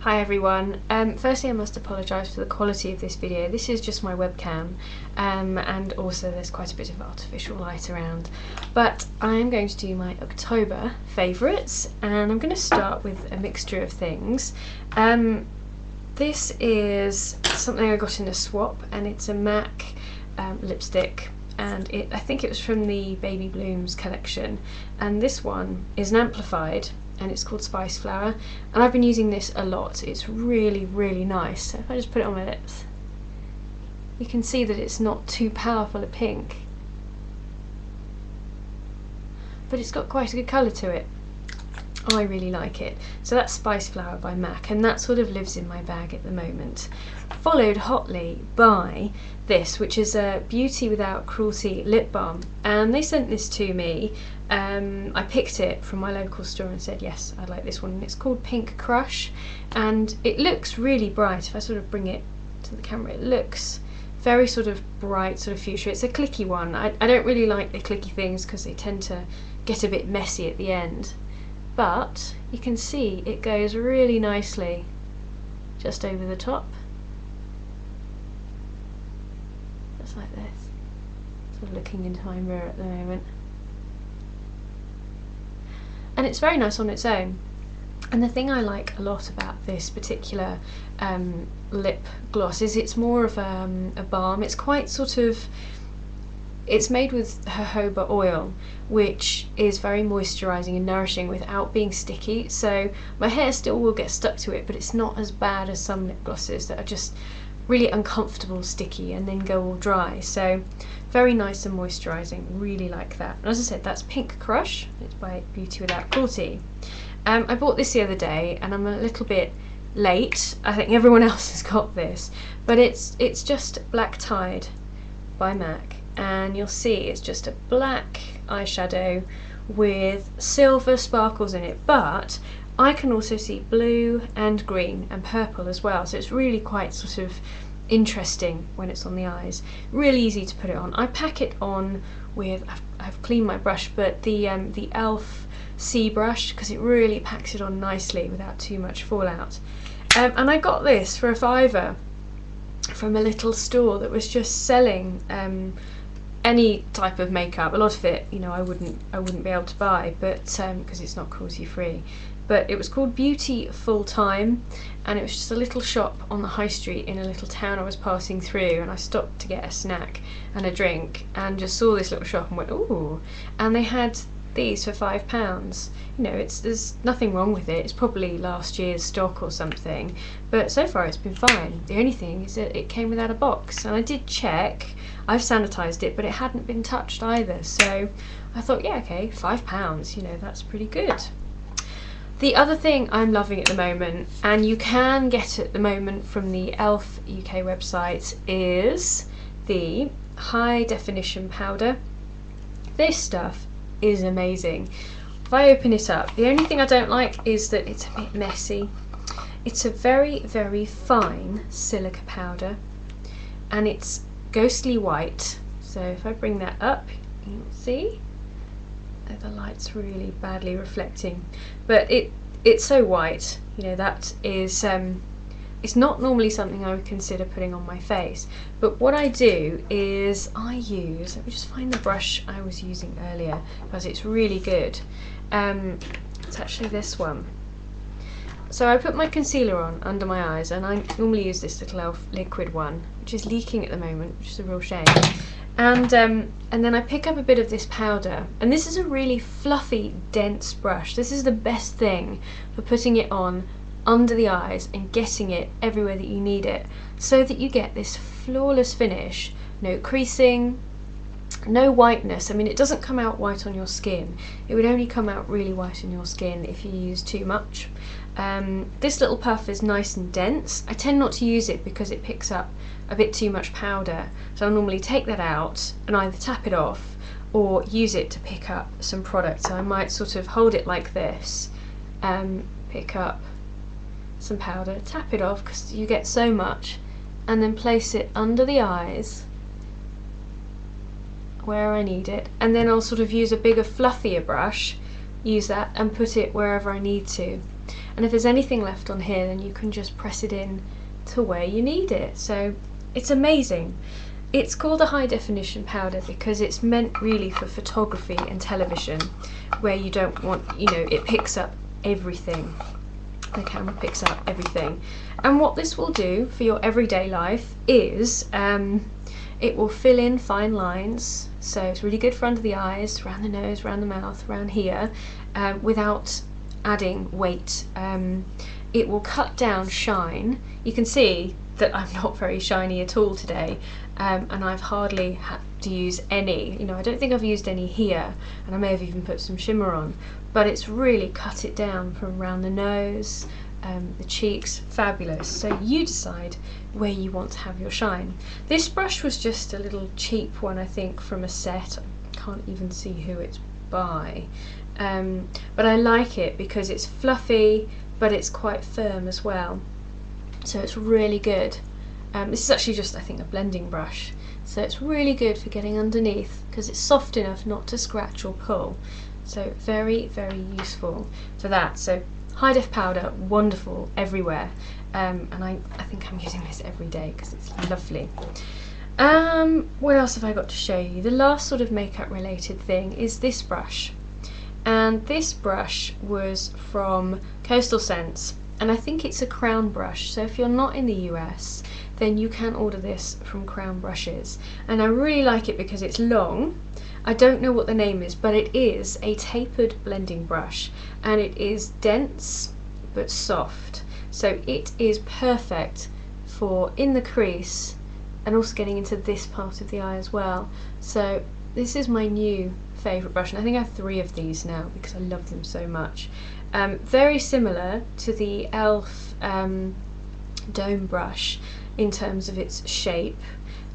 Hi everyone. Firstly I must apologise for the quality of this video. This is just my webcam and also there's quite a bit of artificial light around. But I'm going to do my October favourites and I'm going to start with a mixture of things. This is something I got in a swap and it's a MAC lipstick, and I think it was from the Baby Blooms collection, and this one is an amplified and it's called Spiceflower, and I've been using this a lot. It's really nice. So if I just put it on my lips, you can see that it's not too powerful a pink, but it's got quite a good colour to it. I really like it. So that's Spiceflower by MAC, and that sort of lives in my bag at the moment. Followed hotly by this, which is a Beauty Without Cruelty lip balm, and they sent this to me. I picked it from my local store and said yes, I'd like this one, and it's called Pink Crush, and it looks really bright. If I sort of bring it to the camera, it looks very sort of bright, sort of fuchsia. It's a clicky one. I don't really like the clicky things because they tend to get a bit messy at the end, but you can see it goes really nicely just over the top, just like this. Sort of looking into my mirror at the moment. And it's very nice on its own. And the thing I like a lot about this particular lip gloss is it's more of a balm. It's quite sort of, it's made with jojoba oil, which is very moisturising and nourishing without being sticky. So my hair still will get stuck to it, but it's not as bad as some lip glosses that are just really uncomfortable, sticky, and then go all dry. So very nice and moisturising, really like that. And as I said, that's Pink Crush. It's by Beauty Without Cruelty. I bought this the other day and I'm a little bit late. I think everyone else has got this, but it's just Black Tide by MAC, and you'll see it's just a black eyeshadow with silver sparkles in it, but I can also see blue and green and purple as well, so it's really quite sort of interesting when it's on the eyes. Really easy to put it on. I pack it on with, I've cleaned my brush, but the e.l.f. C brush, because it really packs it on nicely without too much fallout. And I got this for $5 from a little store that was just selling any type of makeup. A lot of it, you know, I wouldn't be able to buy, but because it's not cruelty free. But it was called Beauty Full Time, and it was just a little shop on the high street in a little town I was passing through, and I stopped to get a snack and a drink and just saw this little shop and went, ooh, and they had these for £5. You know, there's nothing wrong with it. It's probably last year's stock or something, but so far it's been fine. The only thing is that it came without a box, and I did check. I've sanitised it, but it hadn't been touched either, so I thought, yeah, okay, £5, you know, that's pretty good. The other thing I'm loving at the moment, and you can get at the moment from the e.l.f. UK website, is the high definition powder. This stuff is amazing. If I open it up, the only thing I don't like is that it's a bit messy. It's a very fine silica powder, and it's ghostly white. So if I bring that up, you can see the light's really badly reflecting, but it's so white, you know, that is it's not normally something I would consider putting on my face. But what I do is I use, let me just find the brush I was using earlier because it's really good. It's actually this one. So I put my concealer on under my eyes, and I normally use this little e.l.f. liquid one, which is leaking at the moment, which is a real shame. And then I pick up a bit of this powder, and this is a really fluffy, dense brush. This is the best thing for putting it on under the eyes and getting it everywhere that you need it, so that you get this flawless finish. No creasing, no whiteness. I mean, it doesn't come out white on your skin. It would only come out really white on your skin if you use too much. This little puff is nice and dense. I tend not to use it because it picks up a bit too much powder, so I'll normally take that out and either tap it off or use it to pick up some product. So I might sort of hold it like this, pick up some powder, tap it off because you get so much, and then place it under the eyes where I need it, and then I'll sort of use a bigger, fluffier brush, use that and put it wherever I need to. and if there's anything left on here, then you can just press it in to where you need it. So it's amazing. It's called a high definition powder because it's meant really for photography and television, where you don't want, you know, it picks up everything. The camera picks up everything. And what this will do for your everyday life is it will fill in fine lines. So it's really good for under the eyes, around the nose, around the mouth, around here, without adding weight. It will cut down shine. You can see that I'm not very shiny at all today, and I've hardly had to use any. You know, I don't think I've used any here, and I may have even put some shimmer on, but it's really cut it down from around the nose, the cheeks. Fabulous. So you decide where you want to have your shine. This brush was just a little cheap one, I think, from a set. I can't even see who it's by, but I like it because it's fluffy, but it's quite firm as well. So it's really good. This is actually just, I think, a blending brush. So it's really good for getting underneath because it's soft enough not to scratch or pull. So very, very useful for that. So high def powder, wonderful everywhere. And I think I'm using this every day because it's lovely. What else have I got to show you? The last sort of makeup related thing is this brush. And this brush was from Coastal Scents, and I think it's a Crown brush. So if you're not in the US, then you can order this from Crown Brushes. And I really like it because it's long. I don't know what the name is, but it is a tapered blending brush, and it is dense but soft. So it is perfect for in the crease and also getting into this part of the eye as well. So this is my new favourite brush, and I think I have 3 of these now because I love them so much. Very similar to the e.l.f. Dome brush in terms of its shape,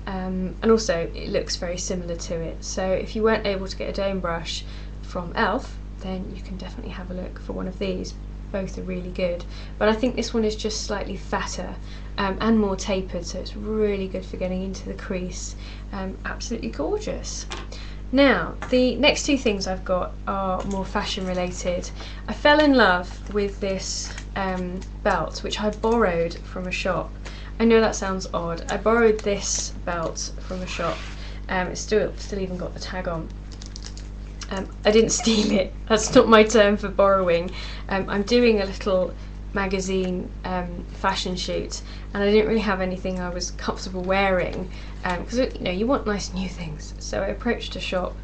and also it looks very similar to it. So if you weren't able to get a dome brush from e.l.f., then you can definitely have a look for one of these. Both are really good, but I think this one is just slightly fatter and more tapered, so it's really good for getting into the crease. Absolutely gorgeous. Now, the next 2 things I've got are more fashion related. I fell in love with this belt, which I borrowed from a shop. I know that sounds odd. I borrowed this belt from a shop. It's still even got the tag on. I didn't steal it. That's not my term for borrowing. I'm doing a little magazine fashion shoot, and I didn't really have anything I was comfortable wearing because you know, you want nice new things. So I approached a shop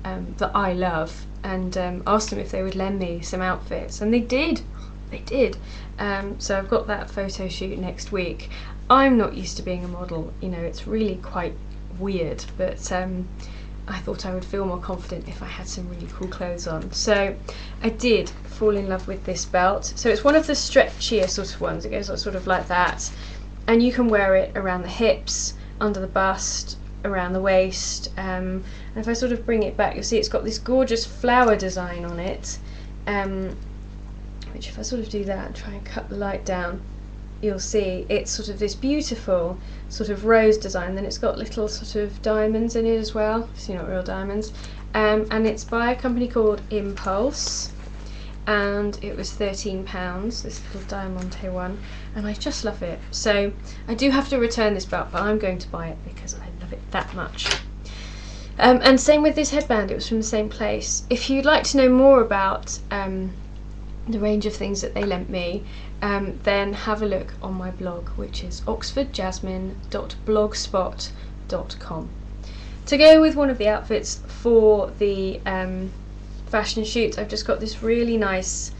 that I love and asked them if they would lend me some outfits, and they did. So I've got that photo shoot next week. I'm not used to being a model, you know, it's really quite weird, but I thought I would feel more confident if I had some really cool clothes on. So I did fall in love with this belt. So it's one of the stretchier sort of ones. It goes sort of like that, and you can wear it around the hips, under the bust, around the waist, and if I sort of bring it back, you'll see it's got this gorgeous flower design on it, which if I sort of do that and try and cut the light down, you'll see it's sort of this beautiful sort of rose design. Then it's got little sort of diamonds in it as well, so not real diamonds, and it's by a company called Impulse, and it was £13, this little diamante one, and I just love it. So I do have to return this belt, but I'm going to buy it because I love it that much. And same with this headband, it was from the same place. If you'd like to know more about the range of things that they lent me, then have a look on my blog, which is oxfordjasmine.blogspot.com. To go with one of the outfits for the fashion shoot, I've just got this really nice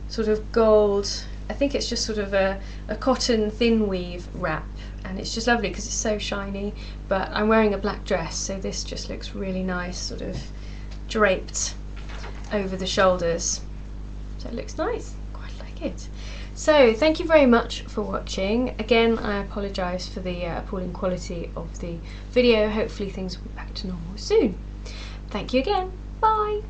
sort of gold, I think it's just sort of a cotton thin weave wrap, and it's just lovely because it's so shiny, but I'm wearing a black dress, so this just looks really nice, sort of draped over the shoulders. So it looks nice, quite like it. So thank you very much for watching. Again, I apologise for the appalling quality of the video. Hopefully things will be back to normal soon. Thank you again. Bye.